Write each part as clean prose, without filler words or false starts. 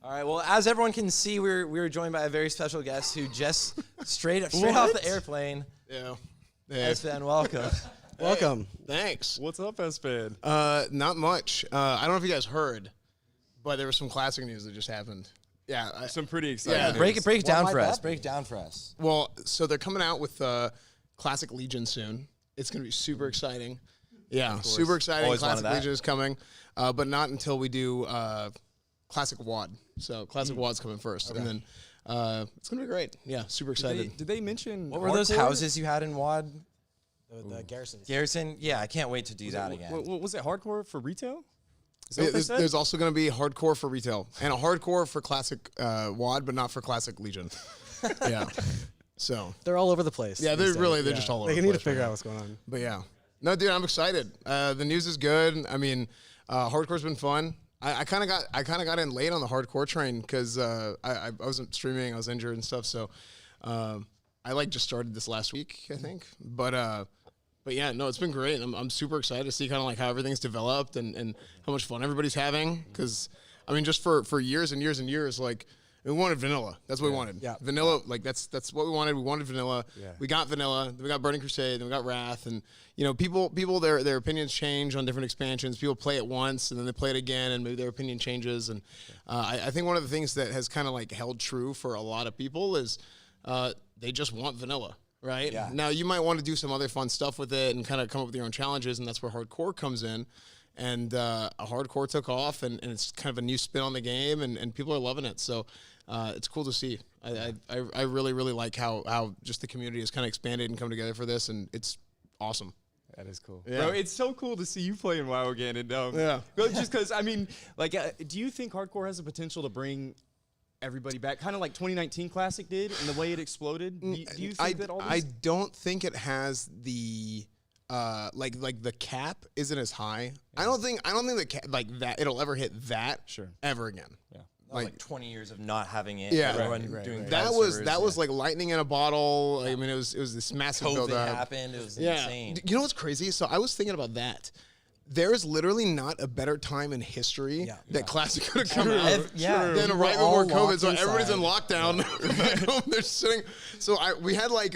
All right. Well, as everyone can see, we're joined by a very special guest who just straight off the airplane. Yeah. ESFAND, welcome. Welcome. Thanks. What's up, ESFAND? Not much. I don't know if you guys heard, but there was some classic news that just happened. Yeah. Some pretty exciting Yeah. news. Break it down might for us. that be? Break it down for us. Well, so they're coming out with Classic Legion soon. It's going to be super exciting. Yeah, super exciting. Always Classic wanted that. Legion is coming, but not until we do Classic WAD. So Classic WAD's coming first, and then it's going to be great. Yeah, super excited. Did they mention What were those hardcore? houses you had in WAD? The Garrison. Garrison? Yeah, I can't wait to do that again. Was it hardcore for retail? Is that what they said? There's also going to be hardcore for retail and a hardcore for Classic WAD, but not for Classic Legion. Yeah. So They're all over the place. yeah, these they're days. just all over. They the need to place figure right out now. what's going on. But yeah, no, dude, I'm excited. The news is good. I mean, hardcore's been fun. I kind of got in late on the hardcore train because I wasn't streaming. I was injured and stuff. So I like just started this last week, I think. But yeah, no, it's been great. I'm super excited to see kind of like how everything's developed and how much fun everybody's having. Because I mean, just for years and years and years, like. We wanted vanilla. That's what we wanted. Yeah. Vanilla, like that's what we wanted. We wanted vanilla. Yeah. We got vanilla. Then we got Burning Crusade. Then we got Wrath. And you know, people, their opinions change on different expansions. People play it once and then they play it again, and maybe their opinion changes. And I think one of the things that has kind of like held true for a lot of people is they just want vanilla, right? Yeah. Now you might want to do some other fun stuff with it and kind of come up with your own challenges, and that's where hardcore comes in. And a hardcore took off, and it's kind of a new spin on the game, and people are loving it. So it's cool to see. I really, really like how just the community has kind of expanded and come together for this, and it's awesome. That is cool. Yeah. Bro, it's so cool to see you playing WoW again. And Yeah. just because, I mean, like, do you think hardcore has the potential to bring everybody back, kind of like 2019 Classic did, and the way it exploded? Do you think that all this? I don't think it has the like the cap isn't as high. I don't think the cap, like that it'll ever hit that ever again. Yeah. Like 20 years of not having it. Yeah. Everyone Right. doing That servers, was like lightning in a bottle. I mean, it was this massive COVID build up. happened. It was Yeah. insane. You know what's crazy? So I was thinking about that. There is literally not a better time in history that Classic could have come out Yeah. than We're right all before COVID. locked So everybody's in inside. lockdown. Back home, they're sitting. So we had like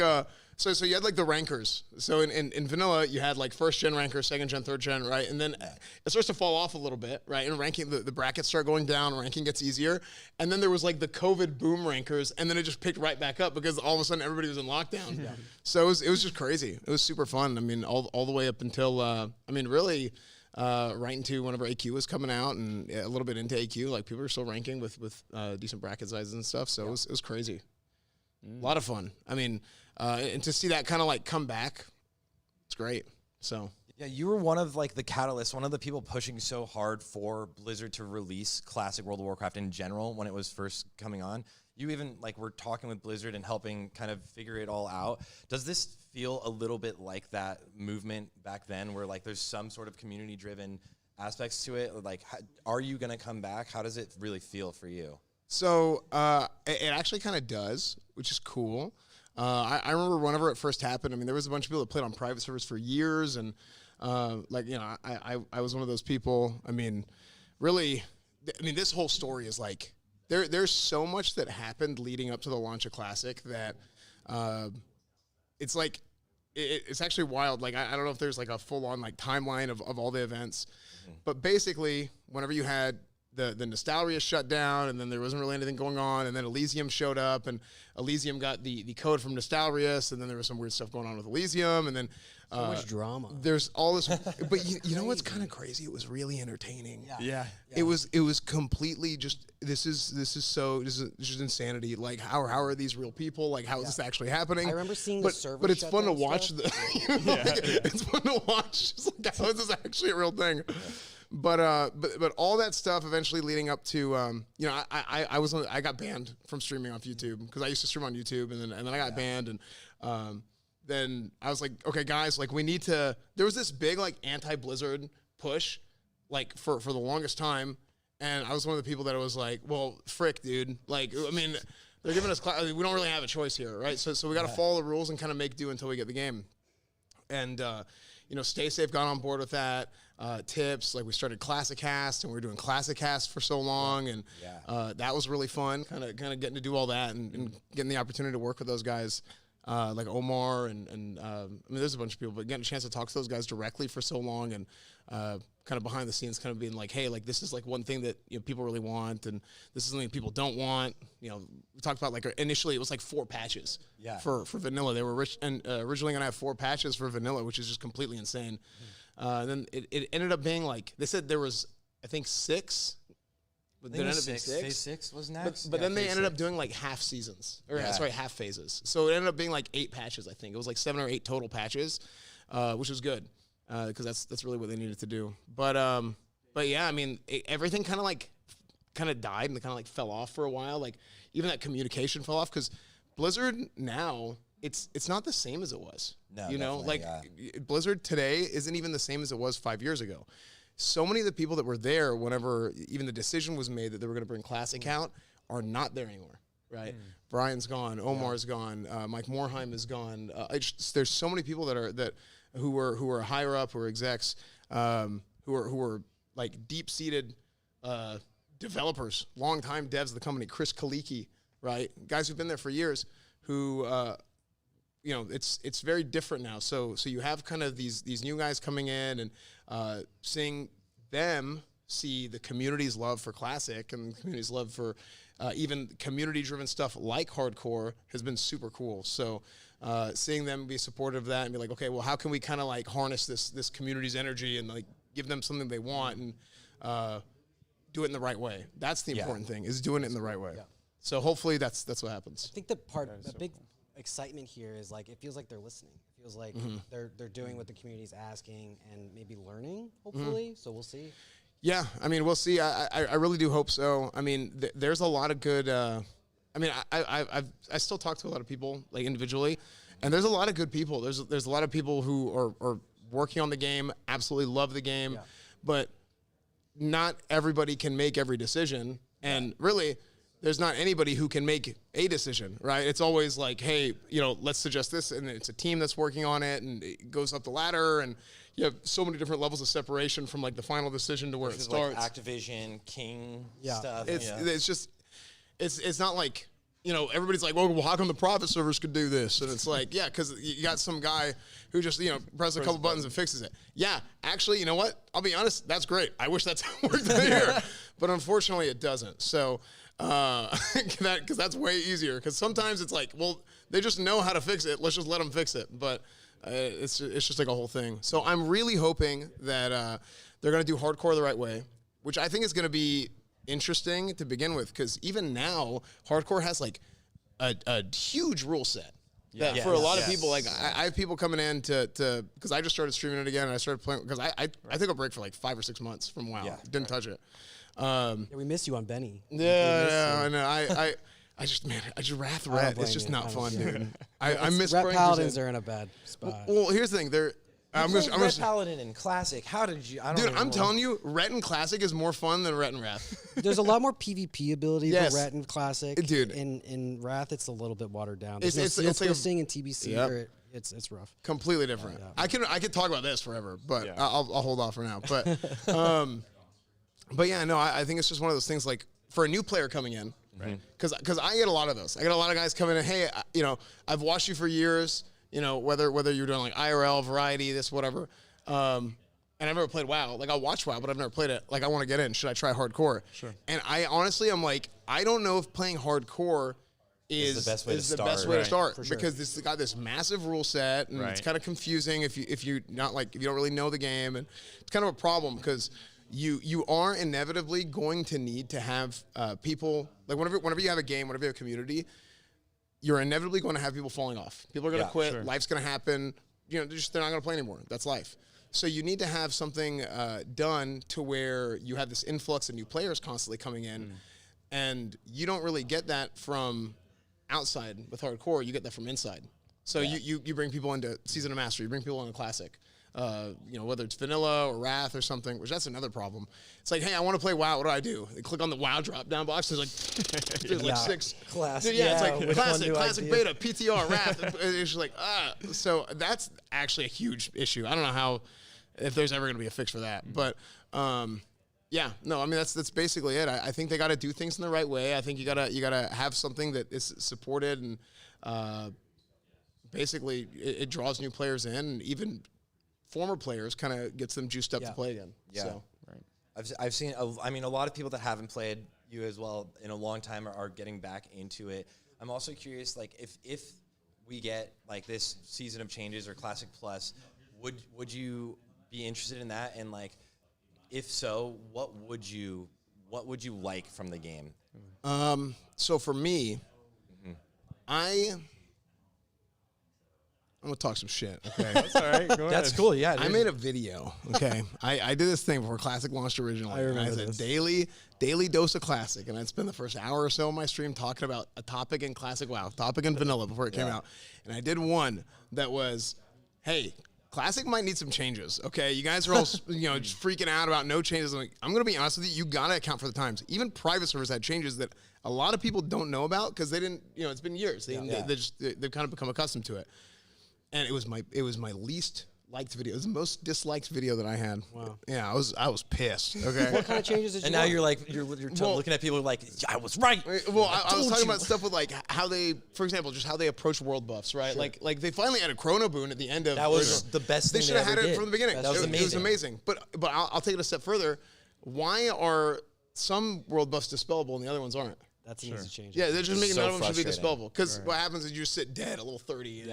so you had like the rankers. So in vanilla, you had like first gen ranker, second gen, third gen, right? And then it starts to fall off a little bit, right? And ranking, the brackets start going down, ranking gets easier. And then there was like the COVID boom rankers, and then it just picked right back up because all of a sudden everybody was in lockdown. Yeah. So it was just crazy. It was super fun. I mean, all the way up until, I mean, really right into whenever AQ was coming out and a little bit into AQ, like people were still ranking with decent bracket sizes and stuff. So it was crazy. A lot of fun. I mean, and to see that kind of like come back, it's great. So Yeah, you were one of like the catalysts, one of the people pushing so hard for Blizzard to release Classic World of Warcraft in general when it was first coming on. You even like were talking with Blizzard and helping kind of figure it all out. Does this feel a little bit like that movement back then where like there's some sort of community driven aspects to it? Like, are you going to come back? How does it really feel for you? So it actually kind of does, which is cool. I remember whenever it first happened, I mean, there was a bunch of people that played on private servers for years, and like, you know, I was one of those people. I mean, really, I mean, this whole story is like, there's so much that happened leading up to the launch of Classic that it's like, it's actually wild. Like, I don't know if there's like a full-on like timeline of all the events, but basically, whenever you had the Nostalria shut down, and then there wasn't really anything going on, and then Elysium showed up, and Elysium got the code from Nostalrius, and then there was some weird stuff going on with Elysium, and then So much drama. there's all this, but you know what's kind of crazy? It was really entertaining. Yeah. It was completely just this is just insanity. Like how are these real people? Like how is this actually happening? I remember seeing the but server but it's shut fun to down watch stuff. it's fun to watch. Just like how is this actually a real thing? But all that stuff eventually leading up to you know I got banned from streaming off YouTube because I used to stream on YouTube and then I got banned and then I was like, okay guys, like we need to. There was this big like anti-Blizzard push like for the longest time, and I was one of the people that was like, well frick dude, like I mean they're giving us we don't really have a choice here, right? So we got to follow the rules and kind of make do until we get the game. And you know, Stay Safe got on board with that. tips. Like we started Classic Cast, and we were doing Classic Cast for so long, and that was really fun. Kind of getting to do all that and getting the opportunity to work with those guys. Like Omar and I mean, there's a bunch of people, but getting a chance to talk to those guys directly for so long, and kind of behind the scenes, kind of being like, hey, like this is like one thing that people really want, and this is something people don't want. We talked about like initially it was like 4 patches for vanilla. They were originally gonna have 4 patches for vanilla, which is just completely insane. And then it ended up being like they said there was I think 6. But then ended up being 6. Phase 6 was next. But then they ended up doing like half seasons, or sorry, half phases. So it ended up being like 8 patches. I think it was like 7 or 8 total patches, which was good because that's really what they needed to do. But yeah, I mean everything kind of died and kind of like fell off for a while. Like even that communication fell off because Blizzard now it's not the same as it was. No, Blizzard today isn't even the same as it was 5 years ago. So many of the people that were there whenever even the decision was made that they were going to bring Classic out are not there anymore, right? Brian's gone, Omar's gone, Mike Morheim is gone. There's so many people who are higher up, who are execs, who are like deep-seated developers, longtime devs of the company. Chris Kaliki, right? Guys who've been there for years, who it's very different now. So you have kind of these new guys coming in and seeing them see the community's love for Classic and the community's love for even community-driven stuff like hardcore has been super cool. So seeing them be supportive of that and be like, okay, well, how can we kind of like harness this community's energy and like give them something they want and do it in the right way. That's the important thing, is doing it in the right way. Yeah. So hopefully that's what happens. I think the big excitement here is like it feels like they're listening. It feels like they're doing what the community's asking and maybe learning, hopefully. So we'll see. Yeah, I mean, we'll see. I really do hope so. I mean, there's a lot of good. I mean, I still talk to a lot of people like individually, and there's a lot of good people. There's a lot of people who are working on the game, absolutely love the game, but not everybody can make every decision, and really. There's not anybody who can make a decision, right? It's always like, hey, let's suggest this, and it's a team that's working on it, and it goes up the ladder, and you have so many different levels of separation from like the final decision to where it starts. Like Activision, King stuff. It's just, it's not like, everybody's like, well, how come the private servers could do this? And it's like, yeah, because you got some guy who just, presses a couple buttons and fixes it. Yeah, actually, you know what? I'll be honest, that's great. I wish that's how it worked here, but unfortunately, it doesn't. So. Because that's way easier. Because sometimes it's like, well, they just know how to fix it. Let's just let them fix it. But it's just like a whole thing. So I'm really hoping that they're going to do hardcore the right way, which I think is going to be interesting to begin with. Because even now, hardcore has like a huge rule set. That for a lot of people, like I have people coming in to because I just started streaming it again and I started playing because I took a break for like 5 or 6 months from WoW. Didn't touch it. We missed you on Benny. I know. I just Wrath Ret. It's just not fun, dude. I miss Ret Paladins are in a bad spot. Well, here's the thing. I'm Ret Paladin in Classic. How did you? I'm telling you, Ret in Classic is more fun than Ret in Wrath. There's a lot more PvP ability for Ret in Classic. Dude. In Wrath, it's a little bit watered down. There's it's no like sing in TBC. It's rough. Completely different. I could talk about this forever, but I'll hold off for now. But yeah, no, I think it's just one of those things like for a new player coming in, right? Because I get a lot of those. I get a lot of guys coming in. Hey, I've watched you for years. Whether you're doing like IRL, variety, this, whatever. And I've never played WoW. Like I'll watch WoW, but I've never played it. Like I want to get in. Should I try hardcore? Sure. And I honestly, I'm like, I don't know if playing hardcore is the best way to start because this got this massive rule set and it's kind of confusing if you don't really know the game, and it's kind of a problem because. You are inevitably going to need to have people like whenever you have a game, whenever you have a community, you're inevitably going to have people falling off. People are going to quit. Sure. Life's going to happen. They're not going to play anymore. That's life. So you need to have something done to where you have this influx of new players constantly coming in, and you don't really get that from outside with hardcore. You get that from inside. So you bring people into Season of Mastery. You bring people into Classic. Whether it's vanilla or Wrath or something, which that's another problem. It's like, hey, I want to play WoW. What do? They click on the WoW drop-down box. There's like 6. Classic. It's like classic beta, PTR, Wrath. It's just like, so that's actually a huge issue. I don't know how if there's ever going to be a fix for that. But yeah, no, I mean that's basically it. I think they got to do things in the right way. I think you gotta have something that is supported and basically it draws new players in, and even former players kind of gets them juiced up to play again. Yeah. So. I've seen, I mean, a lot of people that haven't played you as well in a long time are getting back into it. I'm also curious, like, if we get, like, this season of changes or Classic Plus, would you be interested in that? And, like, if so, what would you like from the game? So for me, I'm gonna talk some shit. Okay, That's all right. Go ahead. That's cool, yeah. I made a video. Okay, I did this thing before Classic launched originally. I remember said this. daily dose of Classic, and I'd spend the first hour or so on my stream talking about a topic in Classic WoW, topic in Vanilla before it came out, and I did one that was, hey, Classic might need some changes. Okay, you guys are all just freaking out about no changes. I'm gonna be honest with you. You gotta account for the times. Even private servers had changes that a lot of people don't know about because they didn't. It's been years. They've kind of become accustomed to it. And it was my least liked video. It was the most disliked video that I had. Wow. Yeah, I was pissed. Okay. What kind of changes did you And now want? you're like, you're looking at people like, yeah, I was right. Well, I was told talking you. about stuff with like how they, for example, just how they approach world buffs, right? Sure. Like they finally added Chrono Boon at the end of. That was the best They thing should have had ever it did. from the beginning. That was It was amazing. amazing. But I'll take it a step further. Why are some world buffs dispellable and the other ones aren't? That's an easy change. Yeah, they're just making So none of them should be frustrating. dispellable. Because what happens is you just sit dead at level 30. And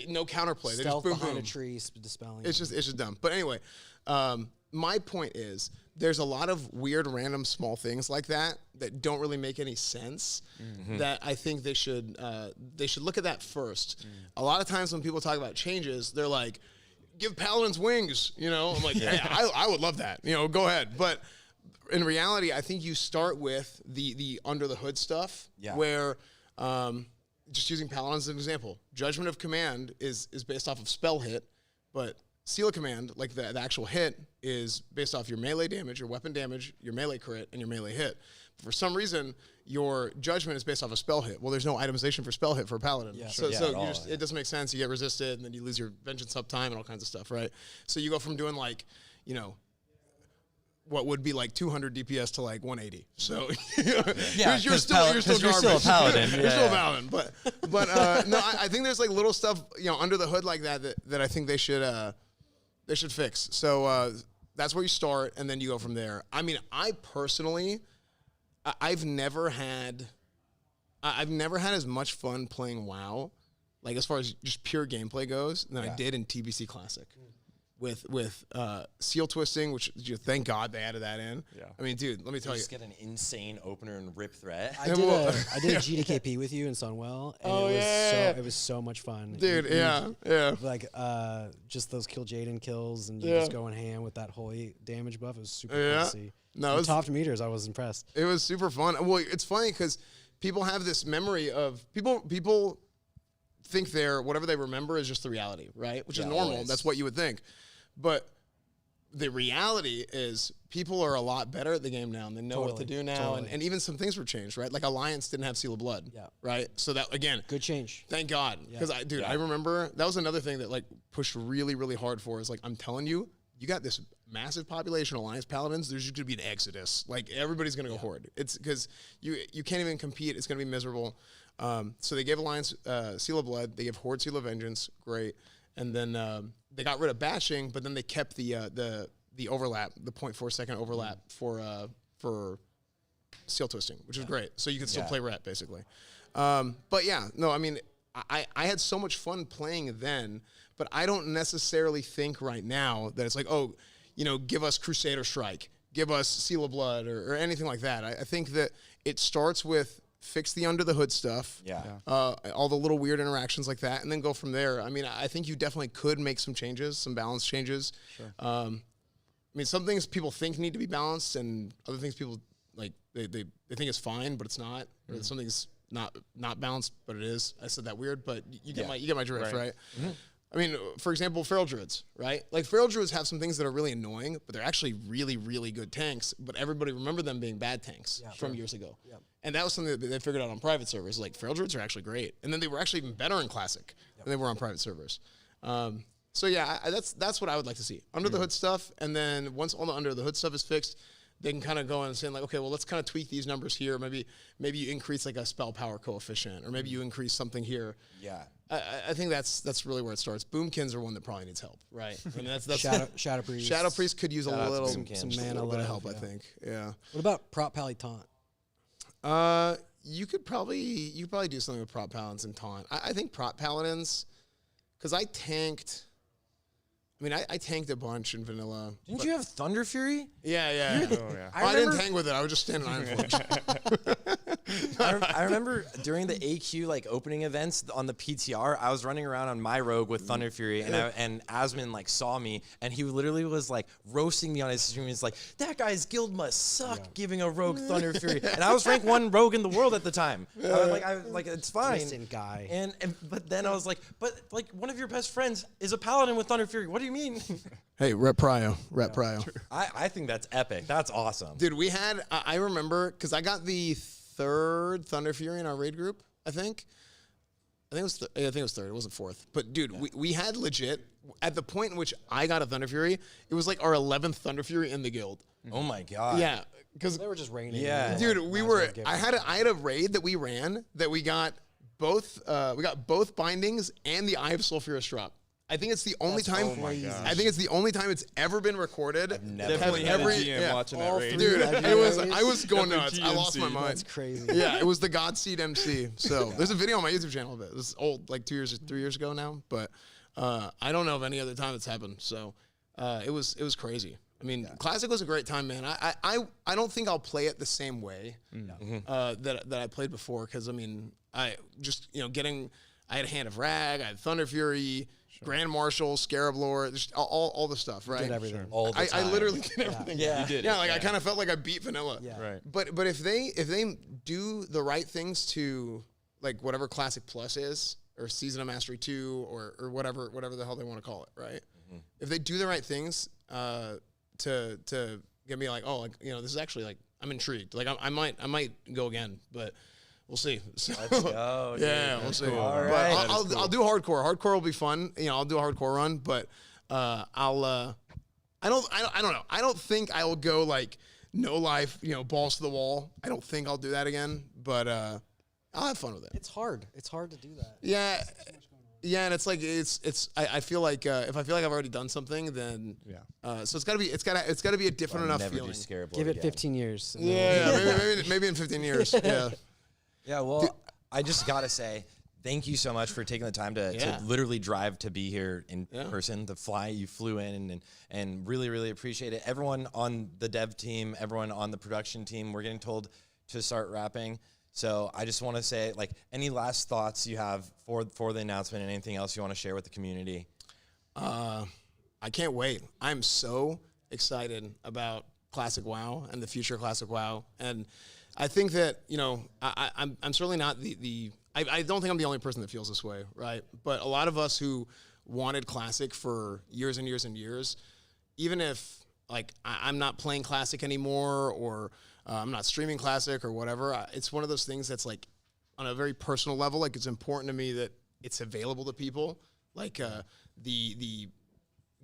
no counterplay. They just Stealth boom, behind boom. a tree, dispelling. It's just dumb. But anyway, my point is there's a lot of weird, random, small things like that don't really make any sense. That I think they should look at that first. A lot of times when people talk about changes, they're like, "Give paladins wings." I'm like, "Hey, I would love that." Go ahead. But in reality, I think you start with the under the hood stuff, where just using paladins as an example, Judgment of Command is based off of spell hit, but Seal of Command, like the actual hit, is based off your melee damage, your weapon damage, your melee crit, and your melee hit. For some reason, your Judgment is based off of spell hit. Well, there's no itemization for spell hit for a paladin. Yeah. So Yeah, at all, it doesn't make sense. You get resisted, and then you lose your vengeance uptime and all kinds of stuff, right? So you go from doing like, what would be like 200 DPS to like 180. So you're still garbage. You're still a paladin. You're still a paladin. But no, I think there's like little stuff under the hood like that I think they should fix. So that's where you start, and then you go from there. I mean, I personally, I've never had as much fun playing WoW, like as far as just pure gameplay goes, than I did in TBC Classic. With seal twisting, which thank God they added that in. Yeah. I mean, dude, let me tell you. Just get an insane opener and rip threat. I did a GDKP with you in Sunwell, and it was so much fun. Dude, yeah. Like just those Kill Jaden kills, and you just going ham with that holy damage buff. It was super cool to see. No, the topped meters, I was impressed. It was super fun. Well, it's funny because people have this memory of people think whatever they remember is just the reality, right? Which is normal. Always. That's what you would think. But the reality is people are a lot better at the game now, and they know what to do now. And even some things were changed, right? Like Alliance didn't have Seal of Blood, right? So that, again, Good change. thank God. Because I remember that was another thing that like pushed really, really hard for is like, I'm telling you, you got this massive population of Alliance Paladins, there's just going to be an exodus. Like everybody's going to go Horde. It's because you can't even compete. It's going to be miserable. So they gave Alliance Seal of Blood. They gave Horde Seal of Vengeance. Great. And then they got rid of bashing, but then they kept the overlap, the 0.4 second overlap for seal twisting, which is great. So you can still play ret basically. But yeah, no, I mean, I had so much fun playing then, but I don't necessarily think right now that it's like, oh, give us Crusader Strike, give us Seal of Blood or anything like that. I think that it starts with fix the under the hood stuff, all the little weird interactions like that, and then go from there. I mean, I think you definitely could make some changes, some balance changes. Sure. I mean, some things people think need to be balanced, and other things people like they think is fine, but it's not. Or something's not balanced, but it is. I said that weird, but you get my drift, right? Mm-hmm. I mean, for example, Feral Druids, right? Like, Feral Druids have some things that are really annoying, but they're actually really, really good tanks, but everybody remember them being bad tanks from years ago. Yeah. And that was something that they figured out on private servers. Like, Feral Druids are actually great. And then they were actually even better in Classic than they were on private servers. So yeah, that's what I would like to see. Under the hood stuff, and then once all the under the hood stuff is fixed, they can kind of go in and say like, okay, well, let's kind of tweak these numbers here. Maybe you increase like a spell power coefficient, or maybe you increase something here. Yeah. I think that's really where it starts. Boomkins are one that probably needs help, right? I mean, that's Shadow Priest. Shadow Priest could use a little Boomkin. Some just a mana little bit of love, help, I think. Yeah. What about Prop Pally Taunt? You could probably do something with Prop Paladins and Taunt. I think Prop Paladins, because I tanked. I mean, I tanked a bunch in vanilla. Didn't you have Thunder Fury? Yeah. Oh, yeah. I didn't tank with it. I was just standing Iron Flash. I remember during the AQ like opening events on the PTR, I was running around on my rogue with Thunder Fury, and Asmon like saw me, and he literally was like roasting me on his stream. He's like, "That guy's guild must suck giving a rogue Thunder Fury," and I was rank 1 rogue in the world at the time. I was like, it's fine. Innocent guy. And but then I was like, but like one of your best friends is a paladin with Thunder Fury. What do you mean? Hey, Rep Prio. I think that's epic. That's awesome. Dude, we had, I remember, because I got the 3rd Thunder Fury in our raid group, I think. I think it was 3rd. It wasn't 4th. But, dude, we had legit, at the point in which I got a Thunder Fury, it was like our 11th Thunder Fury in the guild. Oh, my God. Yeah. Because, They were just raining. Yeah. dude, I had a raid that we ran that we got both bindings and the Eye of Sulphurous drop. I think it's the only time. Oh my gosh. I think it's the only time it's ever been recorded. Definitely had a GM watching that raid. Dude, Legendary I was going nuts. I lost my GMC. mind. That's crazy. Yeah, it was the Godseed MC. So there's a video on my YouTube channel of it. It was old, like 3 years ago now. But I don't know of any other time it's happened. So it was crazy. I mean, Classic was a great time, man. I don't think I'll play it the same way that I played before, because I mean, I just I had Hand of Rag, I had Thunder Fury, Grand Marshal, Scarab Lord, just all the stuff, right? Did everything. All the I time. literally did everything. Yeah. You did. Yeah, like I kind of felt like I beat vanilla. Yeah. Right. But if they do the right things to like whatever Classic Plus is, or Season of Mastery 2, or whatever the hell they want to call it, right? If they do the right things to get me like, oh, like this is actually like, I'm intrigued. Like I might go again, but we'll see. So, Let's go. Dude. yeah, we'll see. Cool. All But right. I'll do hardcore. Hardcore will be fun. I'll do a hardcore run, but I don't know. I don't think I will go like no life, balls to the wall. I don't think I'll do that again, but I'll have fun with it. It's hard. It's hard to do that. Yeah. Yeah, and it's like I feel like if I feel like I've already done something, then so it's gotta be a different enough Never feeling. do Scarab Give Lord it again. 15 years. and Yeah, maybe in 15 years. Yeah. Yeah, well, I just gotta say, thank you so much for taking the time to literally drive to be here in person. The fly you flew in, and really, really appreciate it. Everyone on the dev team, everyone on the production team, we're getting told to start wrapping. So I just want to say, like, any last thoughts you have for the announcement, and anything else you want to share with the community? I can't wait. I'm so excited about Classic WoW and the future of Classic WoW, and I think that I'm certainly not I don't think I'm the only person that feels this way, right? But a lot of us who wanted Classic for years and years and years, even if like I'm not playing Classic anymore, or I'm not streaming Classic or whatever, it's one of those things that's like on a very personal level. Like, it's important to me that it's available to people. Like the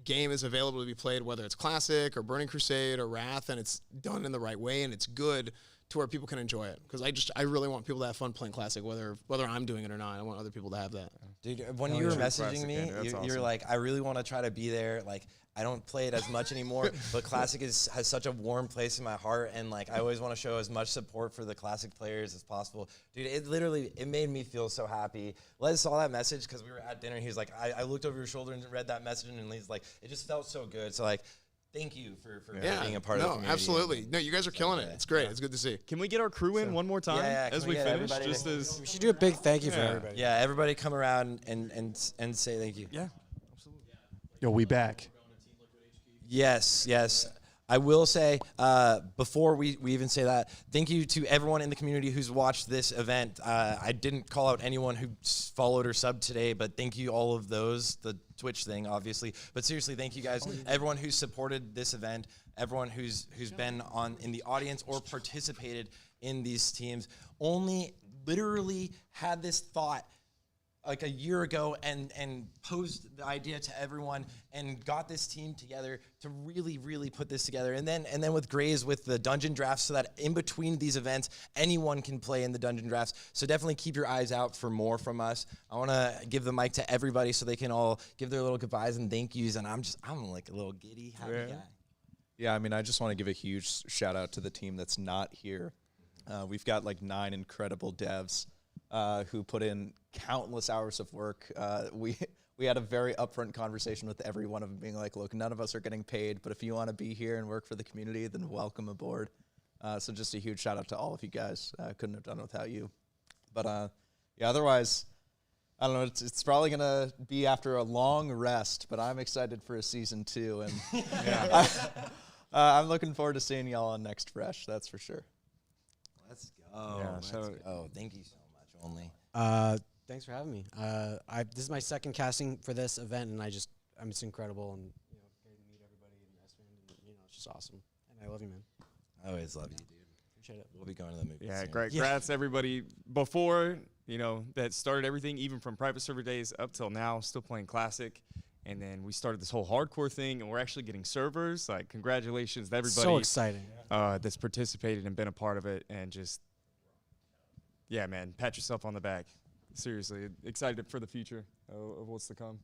game is available to be played, whether it's Classic or Burning Crusade or Wrath, and it's done in the right way, and it's good to where people can enjoy it. Because I really want people to have fun playing Classic, whether I'm doing it or not. I want other people to have that. Dude, when you were messaging me, you're like, I really want to try to be there. Like, I don't play it as much anymore, but Classic has such a warm place in my heart, and like I always want to show as much support for the Classic players as possible. Dude, it made me feel so happy. Les saw that message because we were at dinner, and he was like, I looked over your shoulder and read that message, and he's like, it just felt so good. So like, thank you for being a part of the community. Absolutely. No, you guys are killing it. It's great. It's good to see. Can we get our crew in one more time as we finish? Just as We should do a big thank you for everybody. Yeah, everybody come around and say thank you. yeah, absolutely. Yo, we back. Yes. I will say, before we even say that, thank you to everyone in the community who's watched this event. I didn't call out anyone who followed or subbed today, but thank you all of those, the Twitch thing, obviously. But seriously, thank you guys. Everyone who's supported this event, everyone who's been in the audience or participated in these teams, only literally had this thought like a year ago and posed the idea to everyone and got this team together to really put this together. And then with Grays with the dungeon drafts, so that in between these events, anyone can play in the dungeon drafts. So definitely keep your eyes out for more from us. I want to give the mic to everybody so they can all give their little goodbyes and thank yous. And I'm like a little giddy, happy guy. Yeah, I mean, I just want to give a huge shout out to the team that's not here. We've got like 9 incredible devs who put in countless hours of work. We had a very upfront conversation with every one of them being like, look, none of us are getting paid, but if you want to be here and work for the community, then welcome aboard. So just a huge shout out to all of you guys. Couldn't have done it without you. But yeah, otherwise, I don't know. It's probably going to be after a long rest, but I'm excited for a season 2. And I'm looking forward to seeing y'all on Next Fresh. That's for sure. Let's go. Yeah, Let's go. Thank you so much, Only. Thanks for having me. This is my second casting for this event, and it's incredible, and getting to meet everybody in ESFAND, and it's just awesome. And I love you, man. I always love you, dude. Appreciate it. We'll be going to the movie. Yeah, soon. great. Congrats everybody before, that started everything, even from private server days up till now, still playing Classic. And then we started this whole hardcore thing, and we're actually getting servers. Like, congratulations to everybody. So exciting. That's participated and been a part of it. And just, yeah, man, pat yourself on the back. Seriously, excited for the future of what's to come.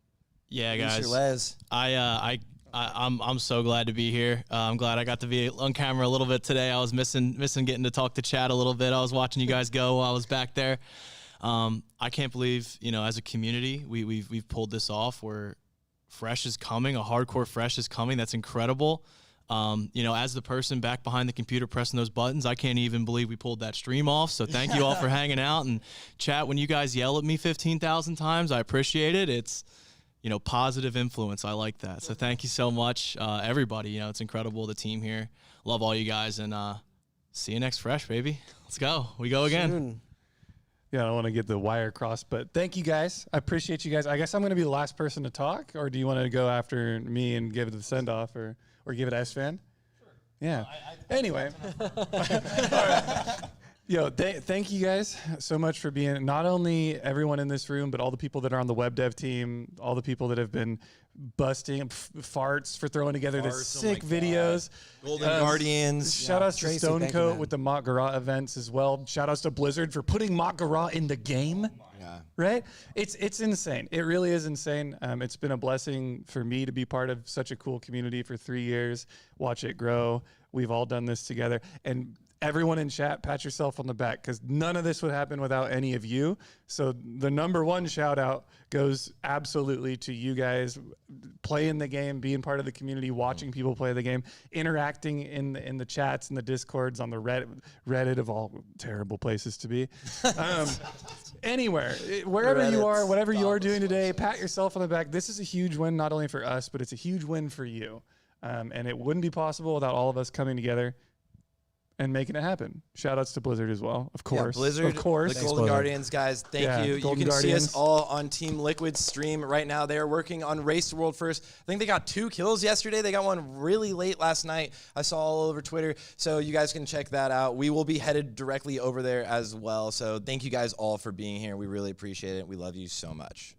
Yeah, Producer guys. Les. I'm so glad to be here. I'm glad I got to be on camera a little bit today. I was missing getting to talk to Chad a little bit. I was watching you guys go while I was back there. I can't believe, as a community, we've pulled this off. Where Fresh is coming, a hardcore Fresh is coming. That's incredible. As the person back behind the computer pressing those buttons, I can't even believe we pulled that stream off. So thank you all for hanging out. And chat, when you guys yell at me 15,000 times, I appreciate it. It's, positive influence. I like that. So thank you so much, everybody. It's incredible, the team here. Love all you guys, and see you next Fresh, baby. Let's go. We go again. Soon. Yeah, I don't want to get the wire crossed, but thank you guys. I appreciate you guys. I guess I'm going to be the last person to talk, or do you want to go after me and give it the send off, or give it to ESFAND? Sure. Yeah. Anyway. All right. Yo, thank you guys so much for being, not only everyone in this room, but all the people that are on the web dev team, all the people that have been busting farts for throwing together the sick videos. Golden Guardians. Shout outs to Tracy, thank you, Stonecoat man. with the Mock Garage events as well. Shout outs to Blizzard for putting Mock Garage in the game. Yeah. Right? It's insane. It really is insane. It's been a blessing for me to be part of such a cool community for 3 years, watch it grow. We've all done this together. And everyone in chat, pat yourself on the back, because none of this would happen without any of you. So the #1 shout out goes absolutely to you guys playing the game, being part of the community, watching people play the game, interacting in the chats and the discords on the Reddit of all terrible places to be. Anywhere, wherever you are, whatever you're doing today, pat yourself on the back. This is a huge win, not only for us, but it's a huge win for you. And it wouldn't be possible without all of us coming together and making it happen. Shout outs to Blizzard as well, of course. Yeah, Blizzard, of course. the Golden Guardians, guys, thank you. You Golden can Guardians. see us all on Team Liquid's stream right now. They're working on Race to World First. I think they got 2 kills yesterday. They got one really late last night. I saw all over Twitter, so you guys can check that out. We will be headed directly over there as well, so thank you guys all for being here. We really appreciate it. We love you so much.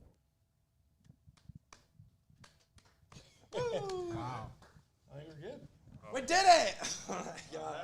Wow. I think we're good. We did it! Oh my God.